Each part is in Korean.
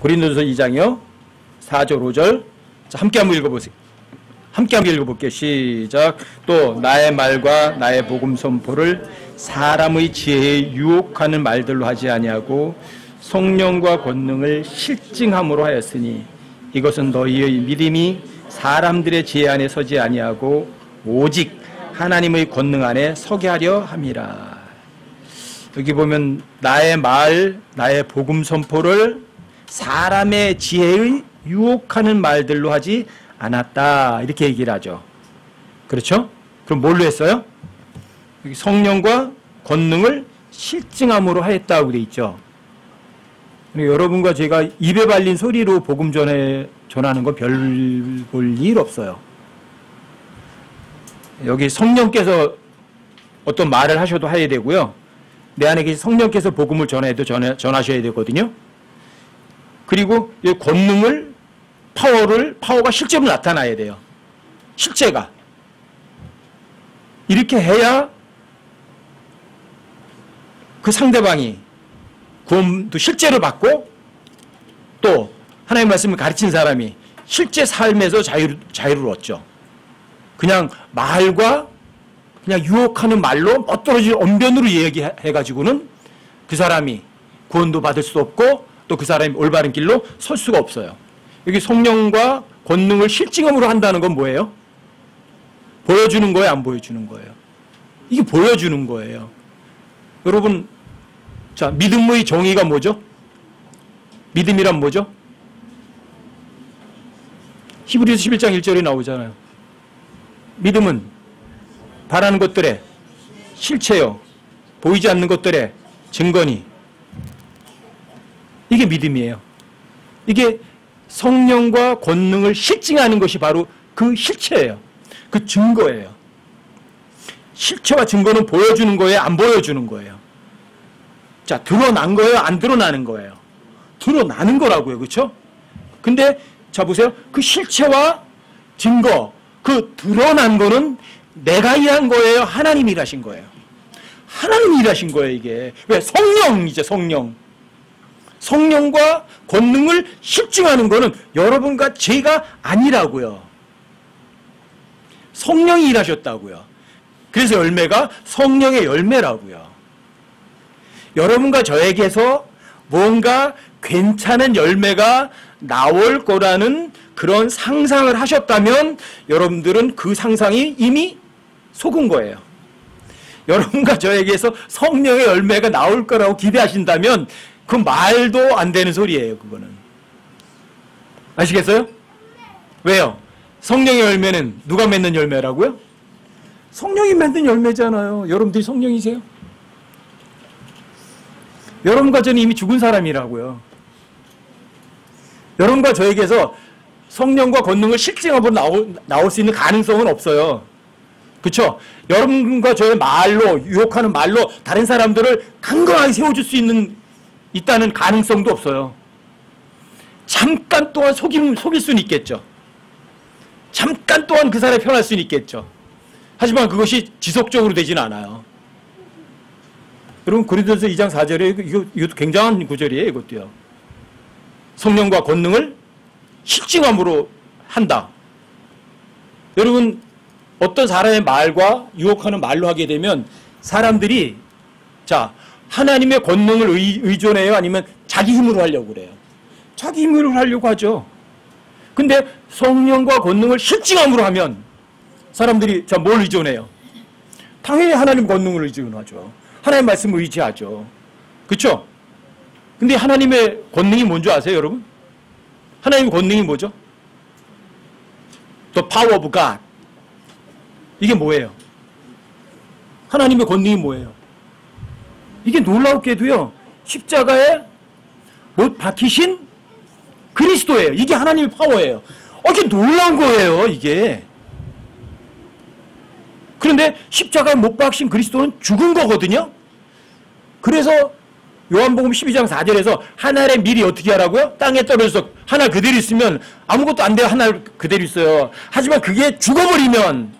고린도서 2장이요. 4절 5절. 자, 함께 한번 읽어보세요. 함께 한번 읽어볼게요. 시작. 또 나의 말과 나의 복음 선포를 사람의 지혜에 유혹하는 말들로 하지 아니하고 성령과 권능을 실증함으로 하였으니 이것은 너희의 믿음이 사람들의 지혜 안에 서지 아니하고 오직 하나님의 권능 안에 서게 하려 함이라. 여기 보면 나의 말, 나의 복음 선포를 사람의 지혜의 유혹하는 말들로 하지 않았다. 이렇게 얘기를 하죠. 그렇죠? 그럼 뭘로 했어요? 여기 성령과 권능을 실증함으로 하였다고 돼 있죠. 여러분과 제가 입에 발린 소리로 복음 전하는 건 별 볼 일 없어요. 여기 성령께서 어떤 말을 하셔도 해야 되고요. 내 안에 계신 성령께서 복음을 전해도 전하셔야 되거든요. 그리고 이 권능을 파워가 실제로 나타나야 돼요. 실제가. 이렇게 해야 그 상대방이 구원도 실제로 받고 또 하나님의 말씀을 가르친 사람이 실제 삶에서 자유를 얻죠. 그냥 말과 그냥 유혹하는 말로 멋들어질 언변으로 얘기해가지고는 그 사람이 구원도 받을 수 없고 또 그 사람이 올바른 길로 설 수가 없어요. 여기 성령과 권능을 실증함으로 한다는 건 뭐예요? 보여주는 거예요? 안 보여주는 거예요? 이게 보여주는 거예요. 여러분, 자, 믿음의 정의가 뭐죠? 믿음이란 뭐죠? 히브리서 11장 1절에 나오잖아요. 믿음은 바라는 것들의 실체요, 보이지 않는 것들의 증거니. 이게 믿음이에요. 이게 성령과 권능을 실증하는 것이 바로 그 실체예요. 그 증거예요. 실체와 증거는 보여주는 거예요? 안 보여주는 거예요? 자, 드러난 거예요? 안 드러나는 거예요? 드러나는 거라고요. 그렇죠? 근데 자 보세요. 그 실체와 증거, 그 드러난 거는 내가 일한 거예요? 하나님이 일하신 거예요? 하나님이 일하신 거예요, 이게. 왜? 성령이죠, 성령. 성령과 권능을 실증하는 거는 여러분과 제가 아니라고요. 성령이 일하셨다고요. 그래서 열매가 성령의 열매라고요. 여러분과 저에게서 뭔가 괜찮은 열매가 나올 거라는 그런 상상을 하셨다면 여러분들은 그 상상이 이미 속은 거예요. 여러분과 저에게서 성령의 열매가 나올 거라고 기대하신다면 그 말도 안 되는 소리예요. 그거는. 아시겠어요? 왜요? 성령의 열매는 누가 맺는 열매라고요? 성령이 맺는 열매잖아요. 여러분들이 성령이세요? 여러분과 저는 이미 죽은 사람이라고요. 여러분과 저에게서 성령과 권능을 실증함으로 나올 수 있는 가능성은 없어요. 그렇죠? 여러분과 저의 말로, 유혹하는 말로 다른 사람들을 강건하게 세워줄 수 있다는 가능성도 없어요. 잠깐 동안 속일 수는 있겠죠. 잠깐 동안 그 사람이 편할 수는 있겠죠. 하지만 그것이 지속적으로 되지는 않아요. 여러분, 고린도서 2장 4절에 이것도 굉장한 구절이에요. 이것도요. 성령과 권능을 실증함으로 한다. 여러분, 어떤 사람의 말과 유혹하는 말로 하게 되면 사람들이 자, 하나님의 권능을 의존해요? 아니면 자기 힘으로 하려고 그래요? 자기 힘으로 하려고 하죠. 근데 성령과 권능을 실증함으로 하면 사람들이 자, 뭘 의존해요? 당연히 하나님 권능을 의존하죠. 하나님 말씀을 의지하죠. 그렇죠? 근데 하나님의 권능이 뭔지 아세요, 여러분? 하나님의 권능이 뭐죠? The power of God. 이게 뭐예요? 하나님의 권능이 뭐예요? 이게 놀라웠게도요, 십자가에 못 박히신 그리스도예요. 이게 하나님의 파워예요. 이게 놀라운 거예요, 이게. 그런데 십자가에 못 박힌 그리스도는 죽은 거거든요. 그래서 요한복음 12장 4절에서 하늘의 밀이 어떻게 하라고요? 땅에 떨어져서 하나 그대로 있으면 아무것도 안 돼요. 하나 그대로 있어요. 하지만 그게 죽어버리면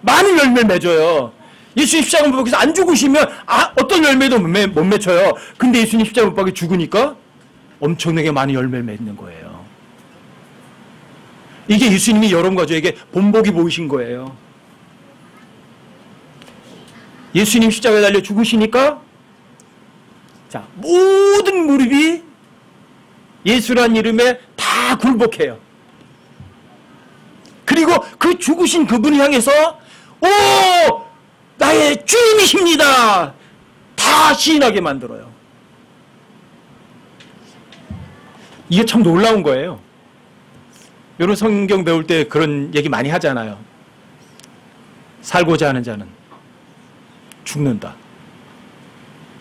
많은 열매를 맺어요. 예수님 십자가 못 박혀서 안 죽으시면 어떤 열매도 못 맺혀요. 근데 예수님 십자가 못 박혀 죽으니까 엄청나게 많은 열매를 맺는 거예요. 이게 예수님이 여러분과 저에게 본보기 보이신 거예요. 예수님 십자가에 달려 죽으시니까 자, 모든 무릎이 예수란 이름에 다 굴복해요. 그리고 그 죽으신 그분을 향해서 오! 나의 주님이십니다! 다 시인하게 만들어요. 이게 참 놀라운 거예요. 여러분 성경 배울 때 그런 얘기 많이 하잖아요. 살고자 하는 자는 죽는다.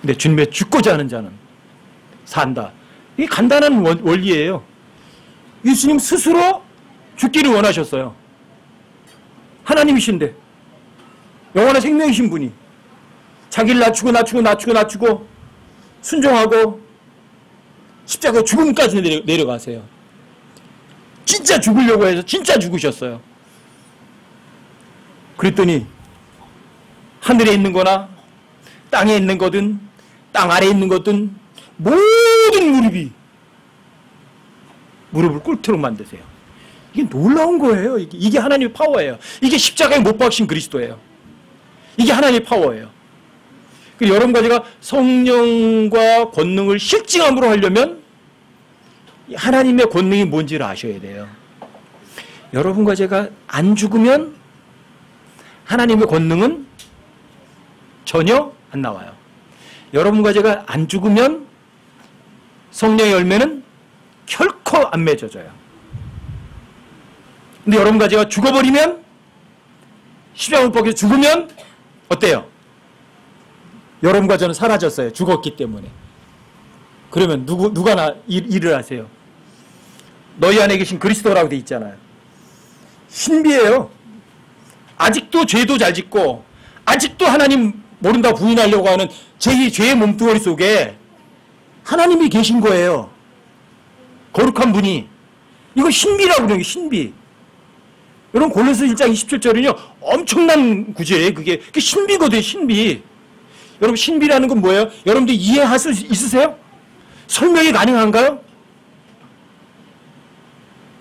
근데 주님의 죽고자 하는 자는 산다. 이게 간단한 원리예요. 예수님 스스로 죽기를 원하셨어요. 하나님이신데 영원한 생명이신 분이 자기를 낮추고 순종하고 십자가 죽음까지 내려가세요. 진짜 죽으려고 해서 진짜 죽으셨어요. 그랬더니 하늘에 있는 거나 땅에 있는 거든 땅 아래에 있는 거든 모든 무릎을 꿇도록 만드세요. 이게 놀라운 거예요. 이게 하나님의 파워예요. 이게 십자가에 못 박힌 그리스도예요. 이게 하나님의 파워예요. 여러분과 제가 성령과 권능을 실증함으로 하려면 하나님의 권능이 뭔지를 아셔야 돼요. 여러분과 제가 안 죽으면 하나님의 권능은 전혀 안 나와요. 여러분과 제가 안 죽으면 성령의 열매는 결코 안 맺어져요. 근데 여러분과 제가 죽어버리면 십자가 못 박혀 죽으면 어때요? 여러분과 저는 사라졌어요. 죽었기 때문에. 그러면 누가 일을 하세요? 너희 안에 계신 그리스도라고 돼 있잖아요. 신비해요. 아직도 죄도 잘 짓고 아직도 하나님 모른다고 부인하려고 하는 죄의 몸뚱어리 속에 하나님이 계신 거예요. 거룩한 분이. 이거 신비라고 그래요. 신비. 여러분 골로새 1장 27절은요. 엄청난 구절이에요. 그게 신비거든요. 신비. 여러분 신비라는 건 뭐예요? 여러분들 이해할 수 있으세요? 설명이 가능한가요?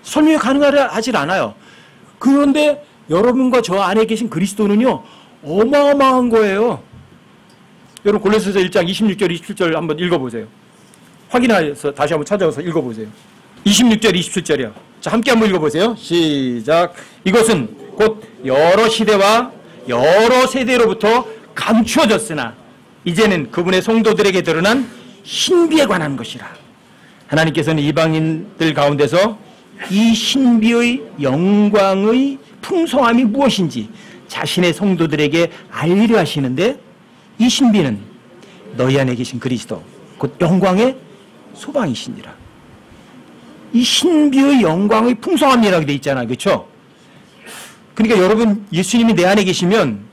설명이 가능하지 않아요. 그런데 여러분과 저 안에 계신 그리스도는요. 어마어마한 거예요. 여러분 골로새서 1장 26절 27절 한번 읽어보세요. 확인해서 다시 한번 찾아와서 읽어보세요. 26절 27절이요. 자, 함께 한번 읽어보세요. 시작. 이것은 곧 여러 시대와 여러 세대로부터 감추어졌으나 이제는 그분의 성도들에게 드러난 신비에 관한 것이라. 하나님께서는 이방인들 가운데서 이 신비의 영광의 풍성함이 무엇인지 자신의 성도들에게 알리려 하시는데 이 신비는 너희 안에 계신 그리스도 곧 영광의 소방이시니라. 이 신비의 영광의 풍성함이라고 되어 있잖아요. 그렇죠? 그러니까 여러분 예수님이 내 안에 계시면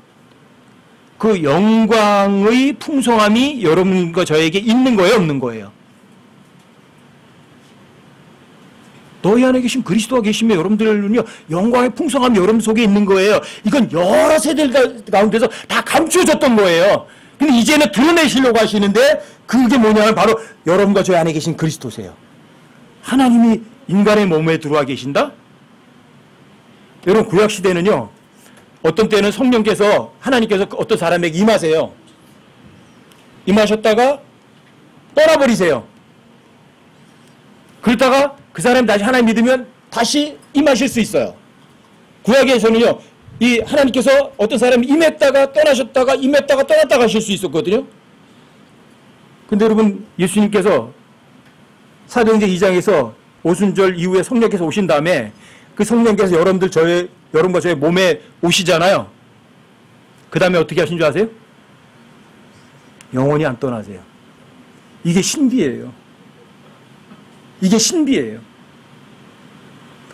그 영광의 풍성함이 여러분과 저에게 있는 거예요? 없는 거예요? 너희 안에 계신 그리스도가 계시면 여러분들은요 영광의 풍성함이 여러분 속에 있는 거예요. 이건 여러 세대들 가운데서 다 감추어졌던 거예요. 근데 이제는 드러내시려고 하시는데 그게 뭐냐면 바로 여러분과 저희 안에 계신 그리스도세요. 하나님이 인간의 몸에 들어와 계신다? 여러분 구약시대는요 어떤 때는 성령께서 하나님께서 어떤 사람에게 임하세요. 임하셨다가 떠나버리세요. 그러다가 그 사람이 다시 하나님 믿으면 다시 임하실 수 있어요. 구약에서는요 이 하나님께서 어떤 사람이 임했다가 떠나셨다가 임했다가 떠났다가 하실 수 있었거든요. 근데 여러분 예수님께서 사도행전 2장에서 오순절 이후에 성령께서 오신 다음에 그 성령께서 여러분과 저의 몸에 오시잖아요. 그 다음에 어떻게 하신 줄 아세요? 영원히 안 떠나세요. 이게 신비예요. 이게 신비예요.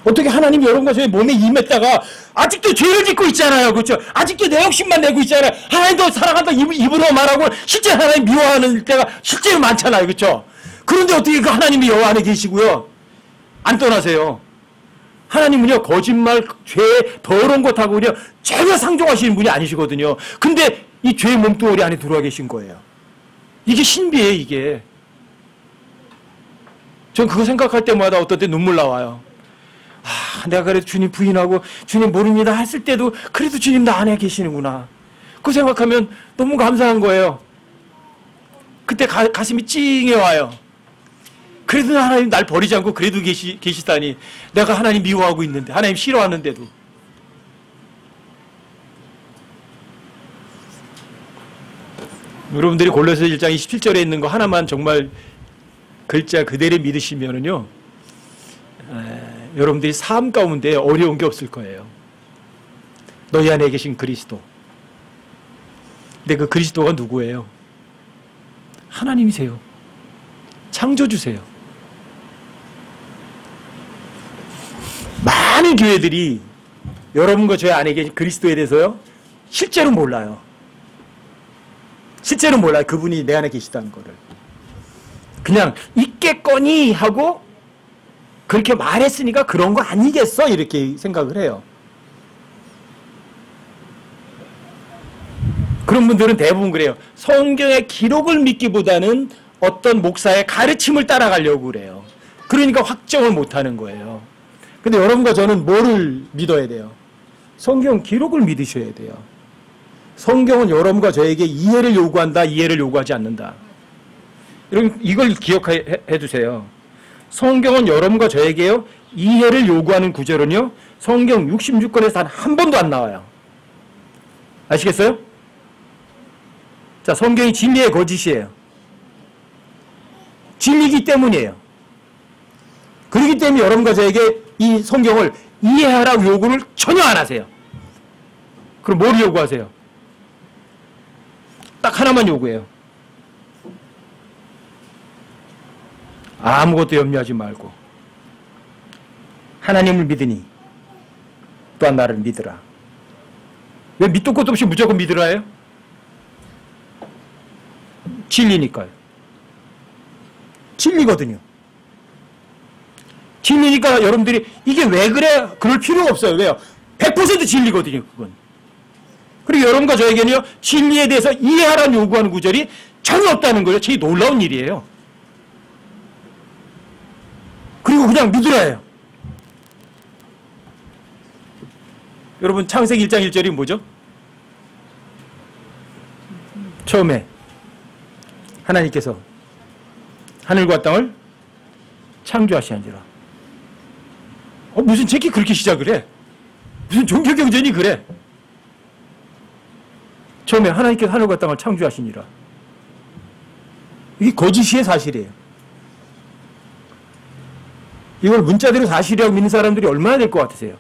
어떻게 하나님이 여러분과 저의 몸에 임했다가 아직도 죄를 짓고 있잖아요. 그렇죠? 아직도 내 욕심만 내고 있잖아요. 하나님도 사랑한다 입으로 말하고 실제 하나님 미워하는 때가 실제로 많잖아요. 그렇죠? 그런데 어떻게 그 하나님이 여호와 안에 계시고요. 안 떠나세요. 하나님은요 거짓말, 죄, 더러운 것하고요 전혀 상종하시는 분이 아니시거든요. 근데 이 죄의 몸뚱어리 안에 들어와 계신 거예요. 이게 신비예요. 이게 전 그거 생각할 때마다 어떤 때 눈물 나와요. 아, 내가 그래도 주님 부인하고 주님 모릅니다 했을 때도 그래도 주님 나 안에 계시는구나. 그거 생각하면 너무 감사한 거예요. 그때 가슴이 찡해 와요. 그래도 하나님 날 버리지 않고 그래도 계시다니. 내가 하나님 미워하고 있는데, 하나님 싫어하는데도. 여러분들이 골로새 1장 27절에 있는 거 하나만 정말 글자 그대로 믿으시면은요, 여러분들이 삶 가운데 어려운 게 없을 거예요. 너희 안에 계신 그리스도. 근데 그 그리스도가 누구예요? 하나님이세요. 창조주세요. 많은 교회들이 여러분과 저희 안에 계신 그리스도에 대해서요, 실제로 몰라요. 실제로 몰라요. 그분이 내 안에 계시다는 거를. 그냥 있겠거니 하고 그렇게 말했으니까 그런 거 아니겠어? 이렇게 생각을 해요. 그런 분들은 대부분 그래요. 성경의 기록을 믿기보다는 어떤 목사의 가르침을 따라가려고 그래요. 그러니까 확정을 못하는 거예요. 근데 여러분과 저는 뭐를 믿어야 돼요? 성경 기록을 믿으셔야 돼요. 성경은 여러분과 저에게 이해를 요구한다, 이해를 요구하지 않는다. 이걸 기억해 두세요. 성경은 여러분과 저에게요, 이해를 요구하는 구절은요, 성경 66권에서 단 한 번도 안 나와요. 아시겠어요? 자, 성경이 진리의 거짓이에요. 진리이기 때문이에요. 그렇기 때문에 여러분과 저에게 이 성경을 이해하라고 요구를 전혀 안 하세요. 그럼 뭘 요구하세요? 딱 하나만 요구해요. 아무것도 염려하지 말고 하나님을 믿으니 또한 나를 믿으라. 왜 밑도 끝도 없이 무조건 믿으라 해요? 진리니까요. 진리거든요. 진리니까 여러분들이 이게 왜 그래? 그럴 필요가 없어요. 왜요? 100% 진리거든요. 그건. 그리고 여러분과 저에게는요, 진리에 대해서 이해하라는 요구하는 구절이 전혀 없다는 거예요. 제일 놀라운 일이에요. 그리고 그냥 믿으라 해요. 여러분, 창세기 1장 1절이 뭐죠? 처음에 하나님께서 하늘과 땅을 창조하시는지라. 무슨 책이 그렇게 시작을 해? 무슨 종교경전이 그래? 처음에 하나님께서 하늘과 땅을 창조하시니라. 이게 거짓이에요, 사실이에요? 이걸 문자대로 사실이라고 믿는 사람들이 얼마나 될 것 같으세요?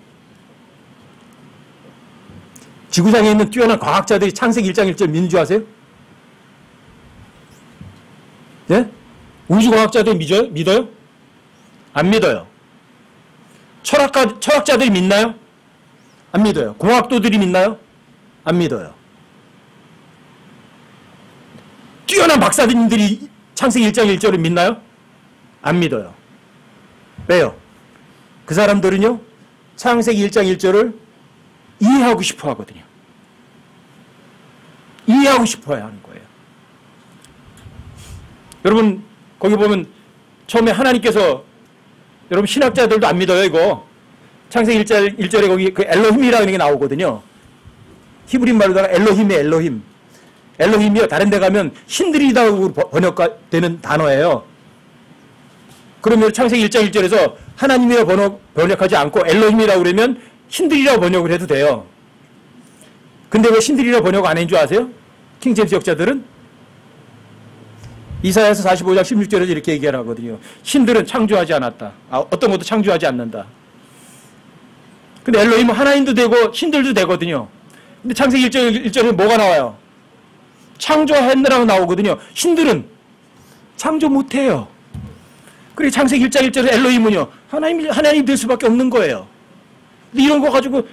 지구상에 있는 뛰어난 과학자들이 창세기 1장 1절 믿는 줄 아세요? 네? 우주과학자들이 믿어요? 안 믿어요. 철학자들이 믿나요? 안 믿어요. 공학도들이 믿나요? 안 믿어요. 뛰어난 박사님들이 창세기 1장 1절을 믿나요? 안 믿어요. 왜요? 그 사람들은요, 창세기 1장 1절을 이해하고 싶어 하거든요. 이해하고 싶어야 하는 거예요. 여러분, 거기 보면 처음에 하나님께서, 여러분 신학자들도 안 믿어요, 이거. 창세기 1절에 거기 그 엘로힘이라는 게 나오거든요. 히브리 말로다가 엘로힘이에요, 엘로힘. 엘로힘이요, 다른 데 가면 신들이라고 번역되는 단어예요. 그러면 창세기 1장 1절에서 하나님이라고 번역하지 않고 엘로힘이라고 그러면 신들이라고 번역을 해도 돼요. 근데 왜 신들이라고 번역 안 한 줄 아세요? 킹제임스 역자들은? 이사야서 45장 16절에서 이렇게 얘기를 하거든요. 신들은 창조하지 않았다. 어떤 것도 창조하지 않는다. 근데 엘로힘은 하나님도 되고 신들도 되거든요. 근데 창세기 1절에 뭐가 나와요? 창조했느라고 나오거든요. 신들은 창조 못해요. 그리고 창세기 1장 1절에 엘로힘은요, 하나님이 될 수밖에 없는 거예요. 근데 이런 거 가지고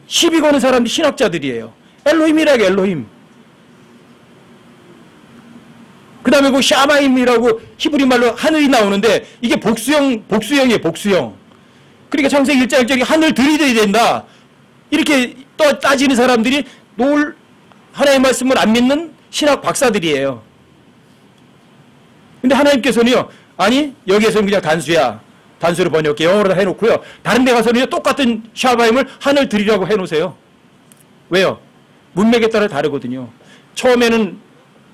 시비 거는 사람이 신학자들이에요. 엘로힘이라고, 엘로힘. 그 다음에 그 샤마임이라고 히브리 말로 하늘이 나오는데 이게 복수형이에요, 복수형. 그러니까 창세기 1장 1절이 하늘 들이대야 된다. 이렇게 또 따지는 사람들이 하나님의 말씀을 안 믿는 신학 박사들이에요. 근데 하나님께서는요, 아니 여기에서는 그냥 단수야. 단수로 번역해 영어로 다 해놓고요. 다른 데 가서는 똑같은 샤바임을 하늘 들이라고 해놓으세요. 왜요? 문맥에 따라 다르거든요. 처음에는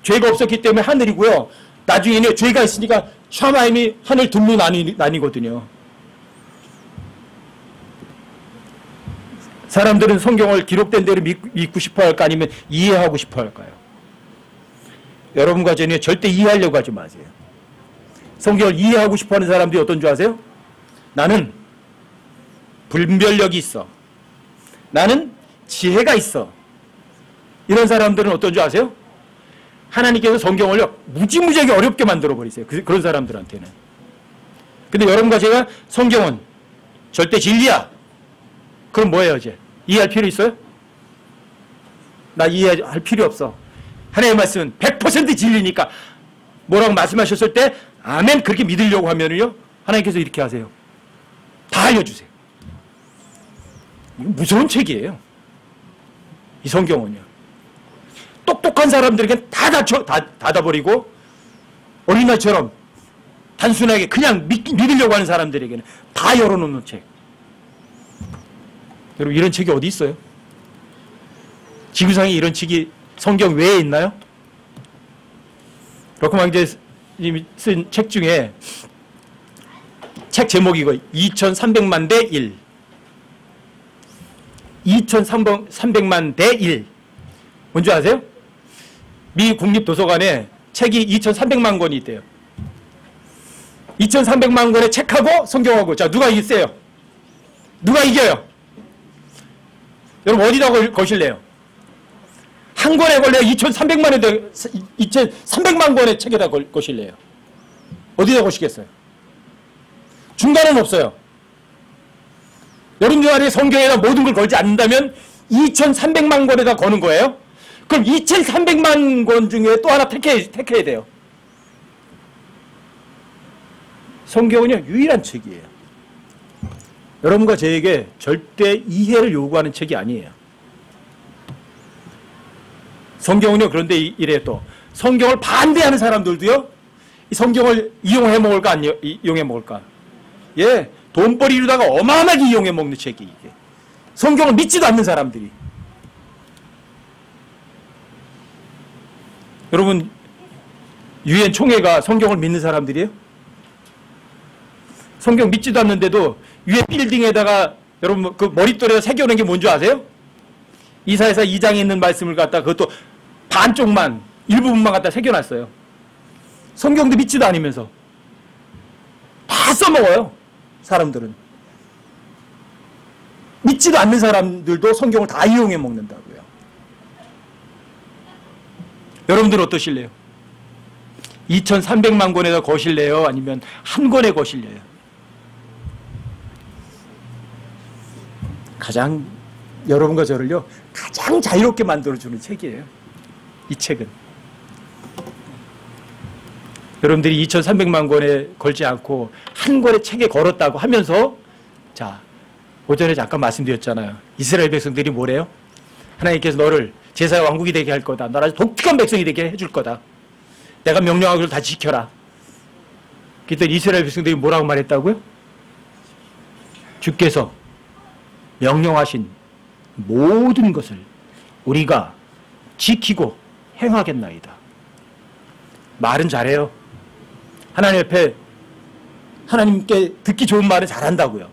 죄가 없었기 때문에 하늘이고요. 나중에는 죄가 있으니까 샤바임이 하늘 둘로 나뉘거든요. 사람들은 성경을 기록된 대로 믿고 싶어 할까 아니면 이해하고 싶어 할까요? 여러분과 저는 절대 이해하려고 하지 마세요. 성경을 이해하고 싶어 하는 사람들이 어떤 줄 아세요? 나는 분별력이 있어. 나는 지혜가 있어. 이런 사람들은 어떤 줄 아세요? 하나님께서 성경을 무지무지하게 어렵게 만들어 버리세요. 그런 사람들한테는. 근데 여러분과 제가 성경은 절대 진리야. 그럼 뭐예요, 이제? 이해할 필요 있어요? 나 이해할 필요 없어. 하나님의 말씀은 100% 진리니까 뭐라고 말씀하셨을 때 아멘 그렇게 믿으려고 하면은요 하나님께서 이렇게 하세요. 다 알려주세요. 이거 무서운 책이에요. 이 성경은요. 똑똑한 사람들에게 다 닫아버리고 어린아이처럼 단순하게 그냥 믿으려고 하는 사람들에게는 다 열어놓는 책. 여러분 이런 책이 어디 있어요? 지구상에 이런 책이 성경 외에 있나요? 러크 왕제님이 쓴 책 중에 책 제목이 이거 2300만 대 1. 2300만 대 1. 뭔지 아세요? 미 국립도서관에 책이 2300만 권이 있대요. 2300만 권의 책하고 성경하고 자 누가 이기세요? 누가 이겨요? 여러분 어디다 거실래요? 한 권에 걸려야 2300만 권의 책에다 거실래요? 어디다 거시겠어요? 중간은 없어요. 여러분들 안에 성경에다 모든 걸 걸지 않는다면 2300만 권에다 거는 거예요? 그럼 2300만 권 중에 또 하나 택해야 돼요. 성경은요 유일한 책이에요. 여러분과 저에게 절대 이해를 요구하는 책이 아니에요. 성경은요 그런데 이래요 또 성경을 반대하는 사람들도요 이 성경을 이용해 먹을까 안 이용해 먹을까 예 돈벌이로다가 어마어마하게 이용해 먹는 책이 이게 성경을 믿지도 않는 사람들이 여러분 유엔 총회가 성경을 믿는 사람들이에요? 성경 믿지도 않는데도 유엔 빌딩에다가 여러분 그 머릿돌에다 새겨놓은 게 뭔지 아세요? 이사야서 2장에 있는 말씀을 갖다 그것도 반쪽만 일부분만 갖다 새겨놨어요. 성경도 믿지도 않으면서 다 써먹어요. 사람들은 믿지도 않는 사람들도 성경을 다 이용해 먹는다고요. 여러분들은 어떠실래요? 2300만 권에다 거실래요? 아니면 한 권에 거실래요? 가장 여러분과 저를요 가장 자유롭게 만들어주는 책이에요. 이 책은 여러분들이 2300만 권에 걸지 않고 한 권의 책에 걸었다고 하면서 자 오전에 잠깐 말씀드렸잖아요. 이스라엘 백성들이 뭐래요? 하나님께서 너를 제사의 왕국이 되게 할 거다. 너를 아주 독특한 백성이 되게 해줄 거다. 내가 명령한 걸 다 지켜라. 그때 이스라엘 백성들이 뭐라고 말했다고요? 주께서 명령하신 모든 것을 우리가 지키고 행하겠나이다. 말은 잘해요. 하나님 옆에 하나님께 듣기 좋은 말은 잘한다고요.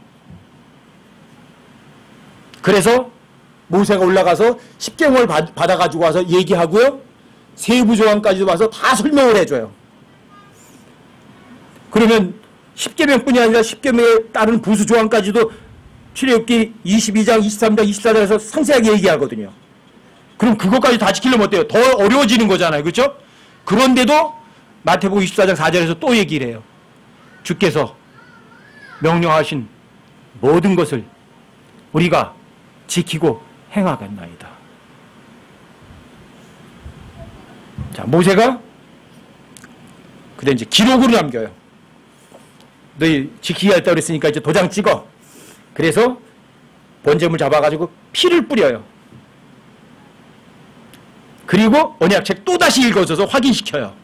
그래서 모세가 올라가서 십계명을 받아가지고 와서 얘기하고요. 세부 조항까지 와서 다 설명을 해줘요. 그러면 십계명뿐이 아니라 십계명에 따른 부수 조항까지도 출애굽기 22장, 23장, 24장에서 상세하게 얘기하거든요. 그럼 그것까지 다 지키려면 어때요? 더 어려워지는 거잖아요. 그렇죠? 그런데도 마태복음 24장 4절에서 또 얘기를 해요. 주께서 명령하신 모든 것을 우리가 지키고 행하겠나이다. 자, 모세가 그때 이제 기록으로 남겨요. 너희 지키게 했다고 그랬으니까 이제 도장 찍어. 그래서 번제물 잡아가지고 피를 뿌려요. 그리고 언약책 또다시 읽어줘서 확인시켜요.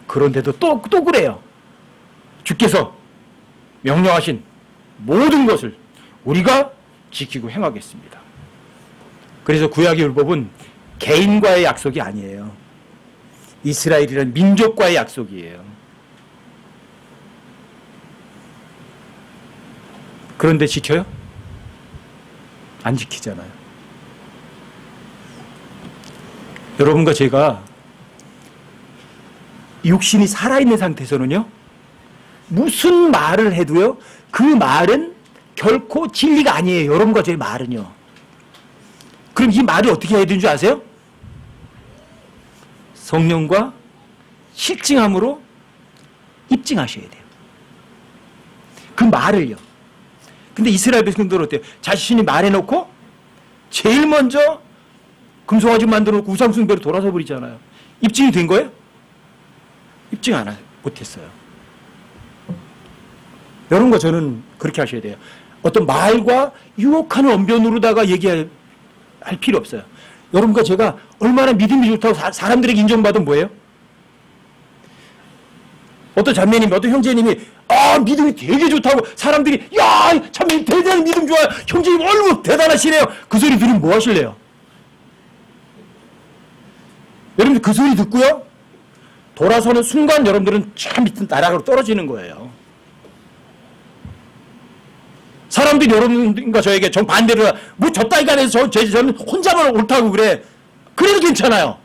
그런데도 또 그래요. 주께서 명령하신 모든 것을 우리가 지키고 행하겠습니다. 그래서 구약의 율법은 개인과의 약속이 아니에요. 이스라엘이라는 민족과의 약속이에요. 그런데 지켜요? 안 지키잖아요. 여러분과 제가 육신이 살아있는 상태에서는요, 무슨 말을 해도요, 그 말은 결코 진리가 아니에요. 여러분과 저의 말은요. 그럼 이 말이 어떻게 해야 되는 줄 아세요? 성령과 실증함으로 입증하셔야 돼요. 그 말을요. 근데 이스라엘 백성들은 어때요? 자신이 말해놓고 제일 먼저 금송아지 만들어놓고 우상숭배로 돌아서 버리잖아요. 입증이 된 거예요? 입증 못했어요. 여러분과 저는 그렇게 하셔야 돼요. 어떤 말과 유혹하는 언변으로다가 얘기할 필요 없어요. 여러분과 제가 얼마나 믿음이 좋다고 사람들에게 인정받으면 뭐예요? 어떤 자매님이, 어떤 형제님이 믿음이 되게 좋다고 사람들이 자매님 대단히 믿음 좋아요. 형제님 얼마나 대단하시네요. 그 소리 들으면 뭐 하실래요? 여러분들 그 소리 듣고요, 돌아서는 순간 여러분들은 저 밑은 나락으로 떨어지는 거예요. 사람들이 여러분과 저에게 정반대로 뭐 저 따위가 안 해서 저는 혼자만 옳다고 그래. 그래도 괜찮아요.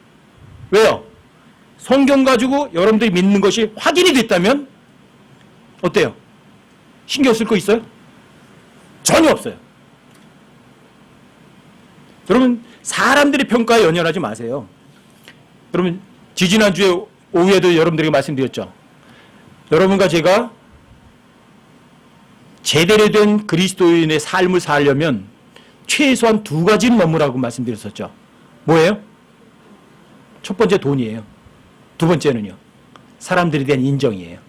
왜요? 성경 가지고 여러분들이 믿는 것이 확인이 됐다면 어때요? 신경 쓸 거 있어요? 전혀 없어요. 여러분, 사람들의 평가에 연연하지 마세요. 여러분, 지지난주에 오후에도 여러분들에게 말씀드렸죠. 여러분과 제가 제대로 된 그리스도인의 삶을 살려면 최소한 두 가지는 넘으라고 말씀드렸었죠. 뭐예요? 첫 번째 돈이에요. 두 번째는요, 사람들에 대한 인정이에요.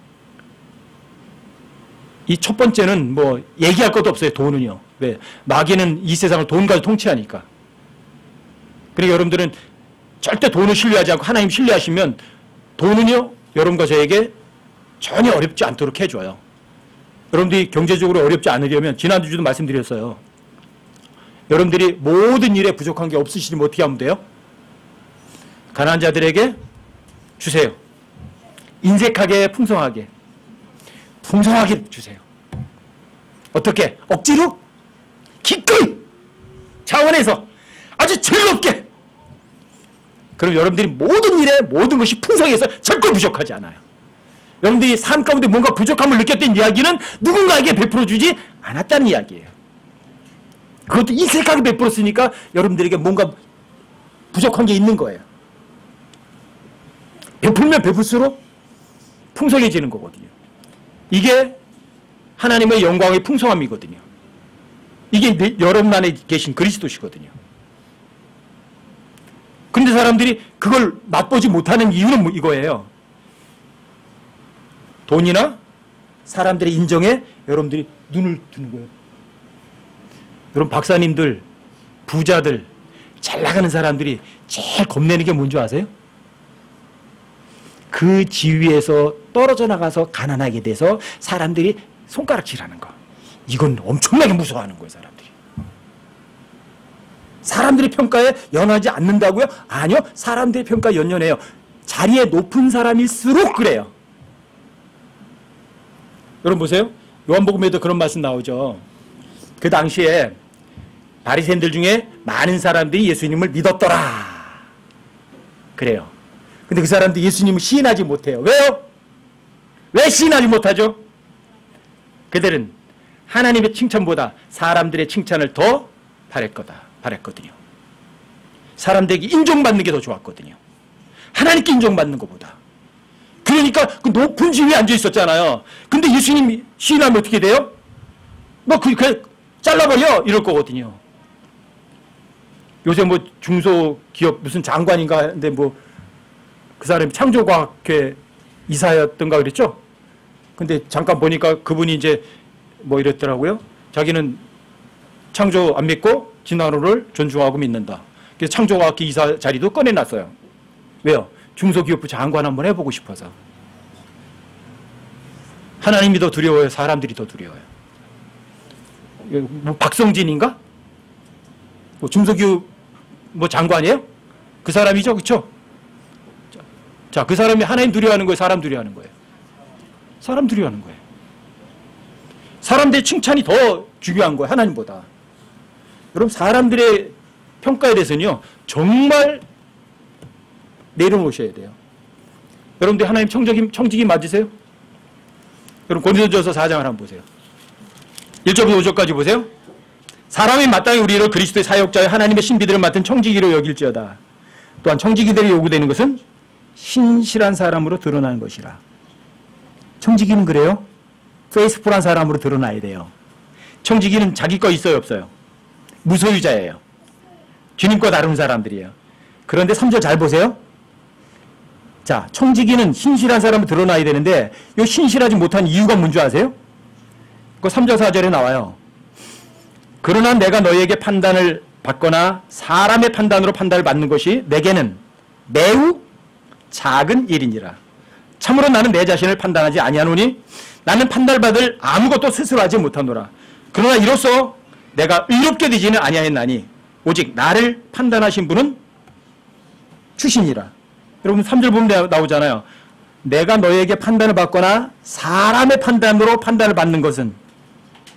이 첫 번째는 뭐 얘기할 것도 없어요. 돈은요. 왜? 마귀는 이 세상을 돈 가지고 통치하니까. 그러니까 여러분들은 절대 돈을 신뢰하지 않고 하나님 신뢰하시면 돈은요, 여러분과 저에게 전혀 어렵지 않도록 해줘요. 여러분들이 경제적으로 어렵지 않으려면, 지난주도 말씀드렸어요. 여러분들이 모든 일에 부족한 게 없으시면 어떻게 하면 돼요? 가난한 자들에게 주세요. 인색하게, 풍성하게 주세요. 어떻게? 억지로? 기꺼이 차원에서 아주 즐겁게. 그럼 여러분들이 모든 일에 모든 것이 풍성해서 절대 부족하지 않아요. 여러분들이 삶 가운데 뭔가 부족함을 느꼈던 이야기는 누군가에게 베풀어 주지 않았다는 이야기예요. 그것도 인색하게 베풀었으니까 여러분들에게 뭔가 부족한 게 있는 거예요. 베풀면 베풀수록 풍성해지는 거거든요. 이게 하나님의 영광의 풍성함이거든요. 이게 여러분 안에 계신 그리스도시거든요. 그런데 사람들이 그걸 맛보지 못하는 이유는 이거예요. 돈이나 사람들의 인정에 여러분들이 눈을 두는 거예요. 여러분, 박사님들, 부자들, 잘 나가는 사람들이 제일 겁내는 게 뭔지 아세요? 그 지위에서 떨어져 나가서 가난하게 돼서 사람들이 손가락질하는 거. 이건 엄청나게 무서워하는 거예요, 사람들이. 사람들의 평가에 연하지 않는다고요? 아니요, 사람들의 평가에 연연해요. 자리에 높은 사람일수록 그래요. 여러분 보세요. 요한복음에도 그런 말씀 나오죠. 그 당시에 바리새인들 중에 많은 사람들이 예수님을 믿었더라. 그래요. 근데 그 사람들이 예수님을 시인하지 못해요. 왜요? 왜 시인하지 못하죠? 그들은 하나님의 칭찬보다 사람들의 칭찬을 더 바랬거든요. 사람들에게 인정받는 게 더 좋았거든요. 하나님께 인정받는 것보다. 그러니까 그 높은 지위에 앉아 있었잖아요. 근데 예수님 시인하면 어떻게 돼요? 뭐 그냥 잘라버려 이럴 거거든요. 요새 뭐 중소기업 무슨 장관인가 하는데 뭐 그 사람이 창조과학회 이사였던가 그랬죠? 근데 잠깐 보니까 그분이 이제 뭐 이랬더라고요. 자기는 창조 안 믿고 진화론을 존중하고 믿는다. 그래서 창조과학회 이사 자리도 꺼내놨어요. 왜요? 중소기업부 장관 한번 해보고 싶어서. 하나님이 더 두려워요? 사람들이 더 두려워요? 뭐 박성진인가? 뭐 중소기업 뭐 장관이에요? 그 사람이죠, 그렇죠? 자, 그 사람이 하나님 두려워하는 거예요? 사람 두려워하는 거예요? 사람 두려워하는 거예요. 사람들의 칭찬이 더 중요한 거예요, 하나님보다. 여러분, 사람들의 평가에 대해서는요, 정말 내려놓으셔야 돼요. 여러분들 하나님 청지기 맞으세요? 여러분, 고린도전서 4장을 한번 보세요. 1절부터 5절까지 보세요. 사람이 마땅히 우리를 그리스도의 사역자여 하나님의 신비들을 맡은 청지기로 여길지어다. 또한 청지기들이 요구되는 것은 신실한 사람으로 드러나는 것이라. 청지기는 그래요? 페이스풀한 사람으로 드러나야 돼요. 청지기는 자기 거 있어요, 없어요? 무소유자예요. 주님과 다른 사람들이에요. 그런데 3절 잘 보세요. 자, 청지기는 신실한 사람으로 드러나야 되는데 이 신실하지 못한 이유가 뭔지 아세요? 그 3절 4절에 나와요. 그러나 내가 너희에게 판단을 받거나 사람의 판단으로 판단을 받는 것이 내게는 매우 작은 일이니라. 참으로 나는 내 자신을 판단하지 아니하노니 나는 판단받을 아무것도 스스로 하지 못하노라. 그러나 이로써 내가 의롭게 되지는 아니하였나니 오직 나를 판단하신 분은 주시니라. 여러분 3절 보면 나오잖아요. 내가 너에게 판단을 받거나 사람의 판단으로 판단을 받는 것은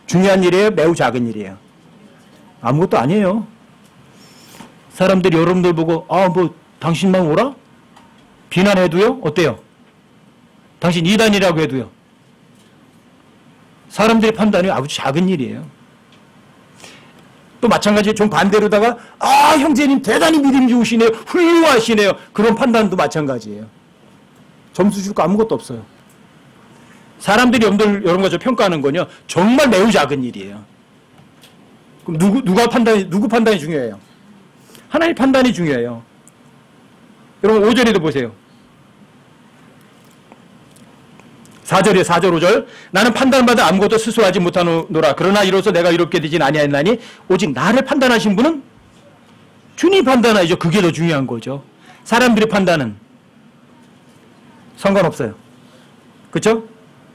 중요한 일이에요? 매우 작은 일이에요? 아무것도 아니에요. 사람들이 여러분들 보고 뭐 당신만 오라? 비난해도요? 어때요? 당신 이단이라고 해도요? 사람들의 판단이 아주 작은 일이에요. 또 마찬가지로 좀 반대로다가 형제님 대단히 믿음 좋으시네요. 훌륭하시네요. 그런 판단도 마찬가지예요. 점수 줄 거 아무것도 없어요. 사람들이 여러분과 저 평가하는 건요, 정말 매우 작은 일이에요. 그럼 누구 판단이 중요해요? 하나님 판단이 중요해요. 여러분 5절에도 보세요. 4절이에요. 4절 5절. 나는 판단받아 아무것도 스스로 하지 못하노라. 그러나 이로써 내가 이롭게 되진 아니하였나니 오직 나를 판단하신 분은 주님 판단하죠. 그게 더 중요한 거죠. 사람들의 판단은 상관없어요. 그렇죠?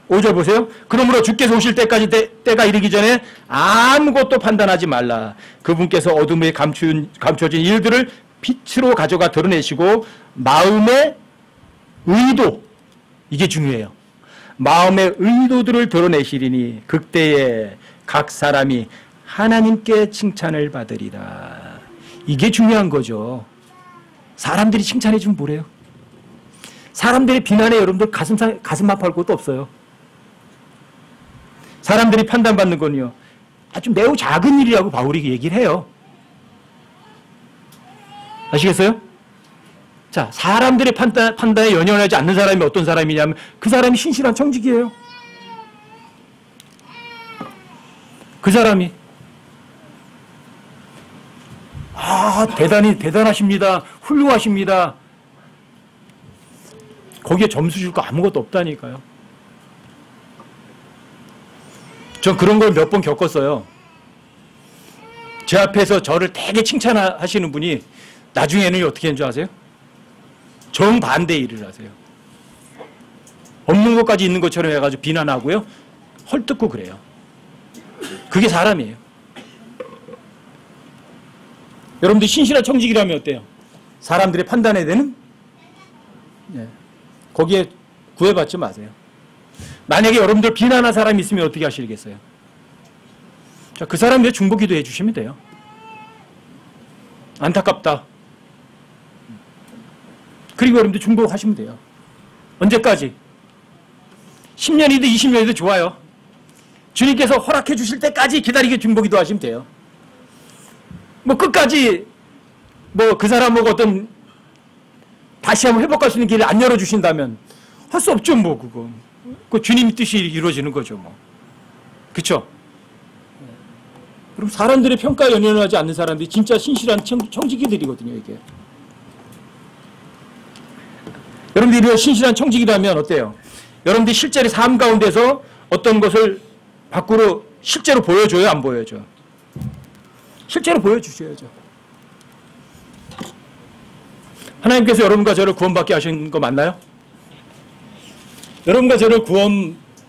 5절 보세요. 그러므로 주께서 오실 때까지 때가 이르기 전에 아무것도 판단하지 말라. 그분께서 어둠에 감춰진 일들을 빛으로 가져가 드러내시고 마음의 의도, 이게 중요해요. 마음의 의도들을 드러내시리니 그때에 각 사람이 하나님께 칭찬을 받으리라. 이게 중요한 거죠. 사람들이 칭찬해 주면 뭐래요? 사람들이 비난에 여러분들 가슴 아파할 것도 없어요. 사람들이 판단받는 건요, 아주 매우 작은 일이라고 바울이 얘기를 해요. 아시겠어요? 자, 사람들의 판단에 연연하지 않는 사람이 어떤 사람이냐면 그 사람이 신실한 청지기예요. 그 사람이 대단하십니다. 훌륭하십니다. 거기에 점수 줄 거 아무것도 없다니까요. 전 그런 걸 몇 번 겪었어요. 제 앞에서 저를 되게 칭찬하시는 분이 나중에는 어떻게 하는 줄 아세요? 정반대 일을 하세요. 없는 것까지 있는 것처럼 해가지고 비난하고요. 헐뜯고 그래요. 그게 사람이에요. 여러분들 신실한 청지기라면 어때요? 사람들의 판단에 대는 거기에 구애받지 마세요. 만약에 여러분들 비난한 사람이 있으면 어떻게 하시겠어요? 자, 그 사람 위해 중보기도 해주시면 돼요. 안타깝다. 그리고 여러분들 중보하시면 돼요. 언제까지? 10년이든 20년이든 좋아요. 주님께서 허락해 주실 때까지 기다리게 중보기도 하시면 돼요. 뭐 끝까지 뭐 그 사람하고 어떤 다시 한번 회복할 수 있는 길을 안 열어주신다면 할 수 없죠, 뭐 그거. 그 주님 뜻이 이루어지는 거죠, 뭐. 그렇죠? 그럼 사람들의 평가에 연연하지 않는 사람들이 진짜 신실한 청지기들이거든요, 이게. 여러분들이 신실한 청지기라면 어때요? 여러분들이 실제로 삶 가운데서 어떤 것을 밖으로 실제로 보여줘요, 안 보여줘요? 실제로 보여주셔야죠. 하나님께서 여러분과 저를 구원받게 하신 거 맞나요? 여러분과 저를